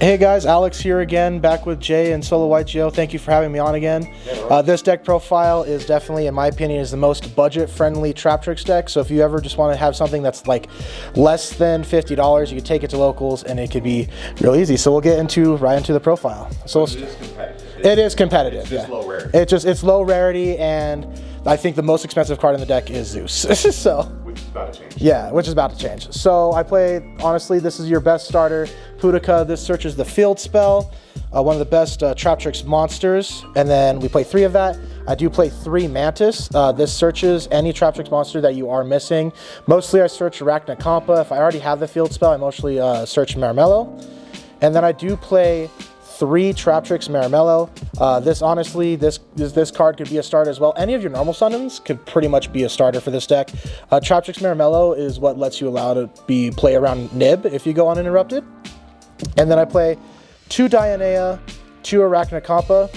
Hey guys, Alex here again, back with Jay and Solo YUGIOH. Thank you for having me on again. This deck profile is definitely, in my opinion, is the most budget-friendly Traptrix deck. So if you ever just want to have something that's like less than $50, you can take it to locals and it could be real easy. So we'll get right into the profile. So it is competitive. It is competitive. It's just yeah. low rarity. It's low rarity, and I think the most expensive card in the deck is Zeus. So. Which is about to change. Yeah, which is about to change. So I play, honestly, this is your best starter, Boudica. This searches the field spell, one of the best Traptrix monsters, and then we play 3 of that. I do play 3 Mantis. This searches any Traptrix monster that you are missing. Mostly I search Arachnacompa. If I already have the field spell, I mostly search Marmello. And then I do play 3 Traptrix Marmello. This card could be a starter as well. Any of your normal summons could pretty much be a starter for this deck. Traptrix Marmello is what lets you allow to play around Nib if you go uninterrupted. And then I play 2 Dionea, 2 Arachnacompa.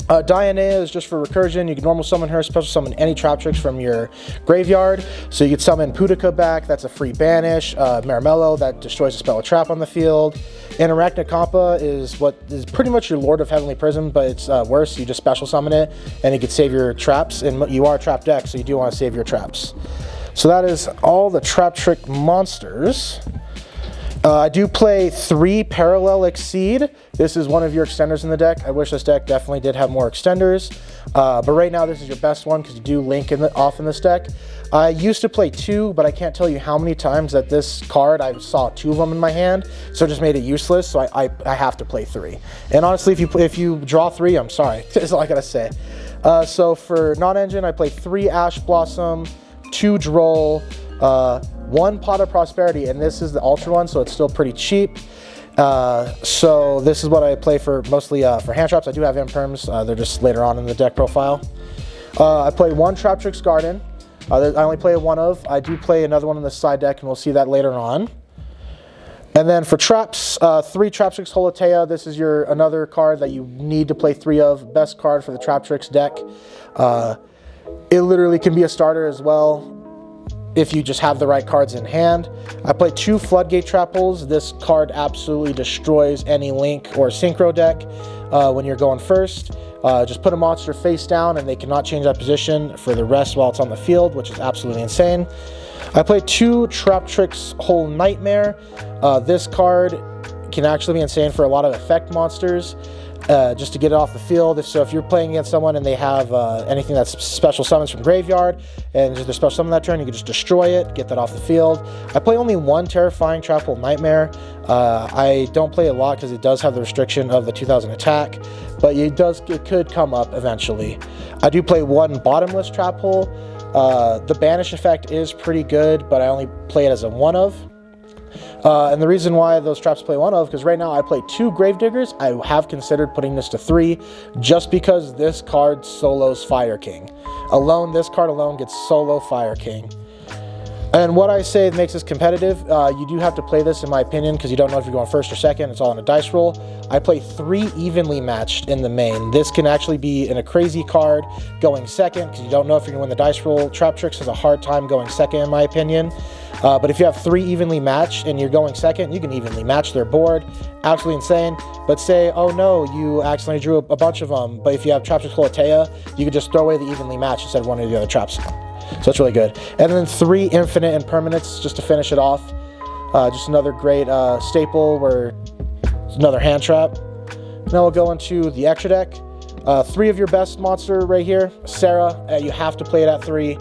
Dionea is just for recursion. You can normal summon her, special summon any Traptrix from your graveyard. So you could summon Boudica back, that's a free banish. Marmello, that destroys a spell or trap on the field. And Arachnacompa is what is pretty much your Lord of Heavenly Prism, but it's worse. You just special summon it, and you could save your traps. And you are a trap deck, so you do want to save your traps. So that is all the Traptrix monsters. I do play 3 Parallel Exceed. This is one of your extenders in the deck. I wish this deck definitely did have more extenders. But right now, this is your best one because you do link off in this deck. I used to play 2, but I can't tell you how many times that this card, I saw 2 of them in my hand, so it just made it useless, so I have to play 3. And honestly, if you draw 3, I'm sorry. That's all I gotta say. So for non-engine, I play 3 Ash Blossom, 2 Droll, 1 Pot of Prosperity, and this is the Ultra one, so it's still pretty cheap. So this is what I play for mostly for hand traps. I do have imperms, they're just later on in the deck profile. I play 1 Traptrix Garden. I only play 1 of. I do play another one in the side deck, and we'll see that later on. And then for traps, 3 Traptrix Holotea. This is another card that you need to play 3 of. Best card for the Traptrix deck. It literally can be a starter as well if you just have the right cards in hand. I play 2 Floodgate Trap Holes. This card absolutely destroys any Link or Synchro deck when you're going first. Just put a monster face down and they cannot change that position for the rest while it's on the field, which is absolutely insane. I play 2 Traptrix Whole Nightmare. This card can actually be insane for a lot of effect monsters. Just to get it off the field. If you're playing against someone and they have anything that's special summons from graveyard and they're special summon that turn, you can just destroy it, get that off the field. I play only 1 Terrifying Trap-Hole Nightmare. I don't play a lot because it does have the restriction of the 2000 attack, but it could come up eventually. I do play 1 Bottomless Trap Hole. The banish effect is pretty good, but I only play it as a 1 of. And the reason why those traps play 1 of, because right now I play 2 Gravediggers. I have considered putting this to 3, just because this card solos Fire King. This card alone gets solo Fire King. And what I say makes this competitive, you do have to play this in my opinion, because you don't know if you're going first or second. It's all on a dice roll. I play 3 evenly matched in the main. This can actually be in a crazy card going second, because you don't know if you're going to win the dice roll. Traptrix has a hard time going second in my opinion. But if you have 3 evenly matched and you're going second, you can evenly match their board. Absolutely insane. But say, oh no, you accidentally drew a bunch of them. But if you have Traptrix Holotea, you can just throw away the evenly matched instead of one of the other traps. So it's really good. And then 3 Infinite Impermanents just to finish it off. Just another great staple where it's another hand trap. Now we'll go into the extra deck. 3 of your best monster right here. Sarah, you have to play it at 3.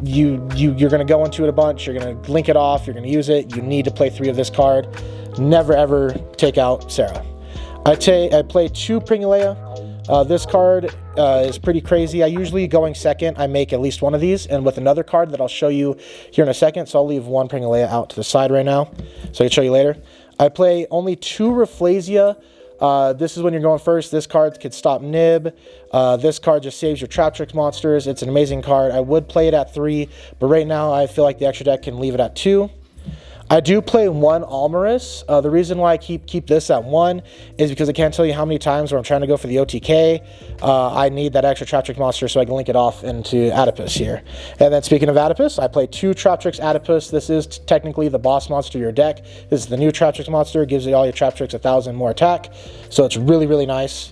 You're going to go into it a bunch, you're going to link it off, you're going to use it, you need to play 3 of this card. Never ever take out Sarah. I play 2 Pringulea. This card is pretty crazy. I usually, going second, I make at least 1 of these, and with another card that I'll show you here in a second, so I'll leave 1 Pringulea out to the side right now, so I can show you later. I play only 2 Rafflesia. This is when you're going first. This card could stop Nib. This card just saves your Traptrix monsters. It's an amazing card. I would play it at 3, but right now I feel like the extra deck can leave it at 2. I do play one Almaris. The reason why I keep this at 1 is because I can't tell you how many times where I'm trying to go for the OTK. I need that extra Traptrix monster so I can link it off into Adipus here. And then speaking of Adipus, I play 2 Traptrix Adipus. This is technically the boss monster of your deck. This is the new Traptrix monster. It gives all your Traptrix 1,000 more attack. So it's really, really nice.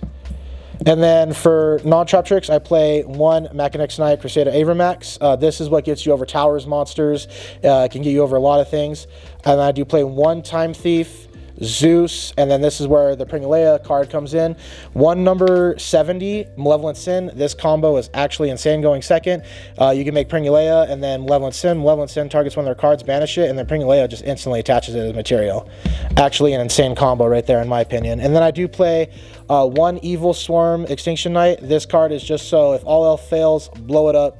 And then for non-Traptrix, I play 1 Machinex Knight Crusader Avermax. This is what gets you over Towers monsters. It can get you over a lot of things. And I do play 1 Time Thief, Zeus, and then this is where the Pringleia card comes in. 1 number 70, Malevolent Sin. This combo is actually insane going second. You can make Pringleia and then Malevolent Sin. Malevolent Sin targets one of their cards, banish it, and then Pringleia just instantly attaches it as material. Actually an insane combo right there in my opinion. And then I do play 1 Evil Swarm Extinction Knight. This card is just so if all else fails, blow it up,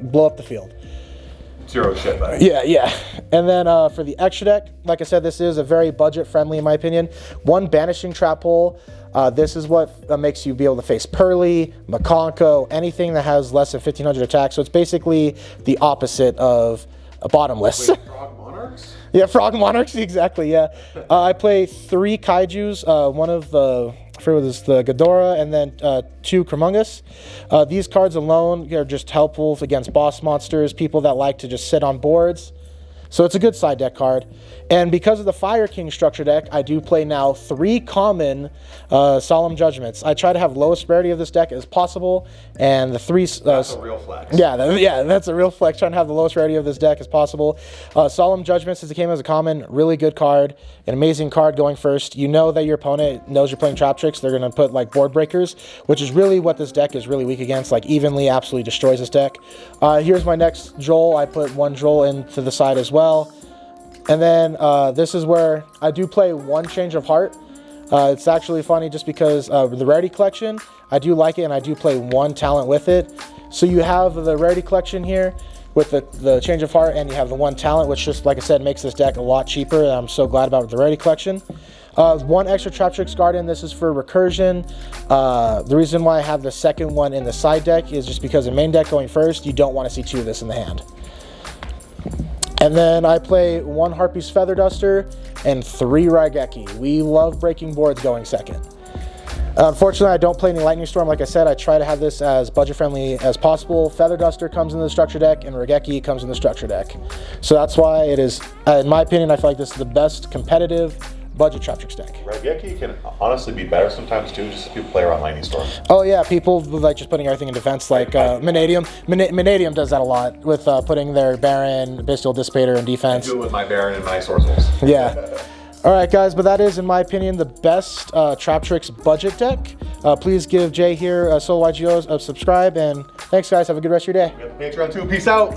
blow up the field. Zero shit, buddy. Yeah. And then for the extra deck, like I said, this is a very budget friendly in my opinion. 1 Banishing Trap Hole. This is what makes you be able to face Pearly, Makonko, anything that has less than 1,500 attack. So it's basically the opposite of a bottomless. Wait, Frog Monarchs? Yeah, Frog Monarchs, exactly, yeah. I play 3 Kaijus, one of the, I forget what this, the Ghidorah, and then 2 Cremungus. These cards alone are just helpful against boss monsters, people that like to just sit on boards. So it's a good side deck card. And because of the Fire King structure deck, I do play now 3 common Solemn Judgments. I try to have lowest rarity of this deck as possible, and the 3... that's a real flex. Yeah, that's a real flex, trying to have the lowest rarity of this deck as possible. Solemn Judgments, since it came as a common, really good card, an amazing card going first. You know that your opponent knows you're playing Traptrix. They're going to put like board breakers, which is really what this deck is really weak against, like evenly absolutely destroys this deck. Here's my next Joel. I put 1 Joel into the side as well. And then this is where I do play 1 Change of Heart. It's actually funny just because the Rarity Collection, I do like it, and I do play 1 talent with it. So you have the Rarity Collection here with the Change of Heart, and you have the 1 talent, which just, like I said, makes this deck a lot cheaper, and I'm so glad about the Rarity Collection. 1 extra Traptrix Garden. This is for recursion. The reason why I have the second one in the side deck is just because in main deck going first, you don't want to see 2 of this in the hand. And then I play 1 Harpy's Feather Duster and 3 Raigeki. We love breaking boards going second. Unfortunately, I don't play any Lightning Storm. Like I said, I try to have this as budget friendly as possible. Feather Duster comes in the structure deck, and Raigeki comes in the structure deck. So that's why it is, in my opinion, I feel like this is the best competitive budget Traptrix deck. Raigeki can honestly be better sometimes too, just if you play around Lightning Storm. Oh yeah, people like just putting everything in defense, like Manadium. Manadium does that a lot with putting their Baron, Bestial Dissipator in defense. I do it with my Baron and my Sorcels. Yeah. All right, guys, but that is, in my opinion, the best Traptrix budget deck. Please give Jay here, Solo YGOH, a subscribe, and thanks, guys. Have a good rest of your day. We got the Patreon too. Peace out.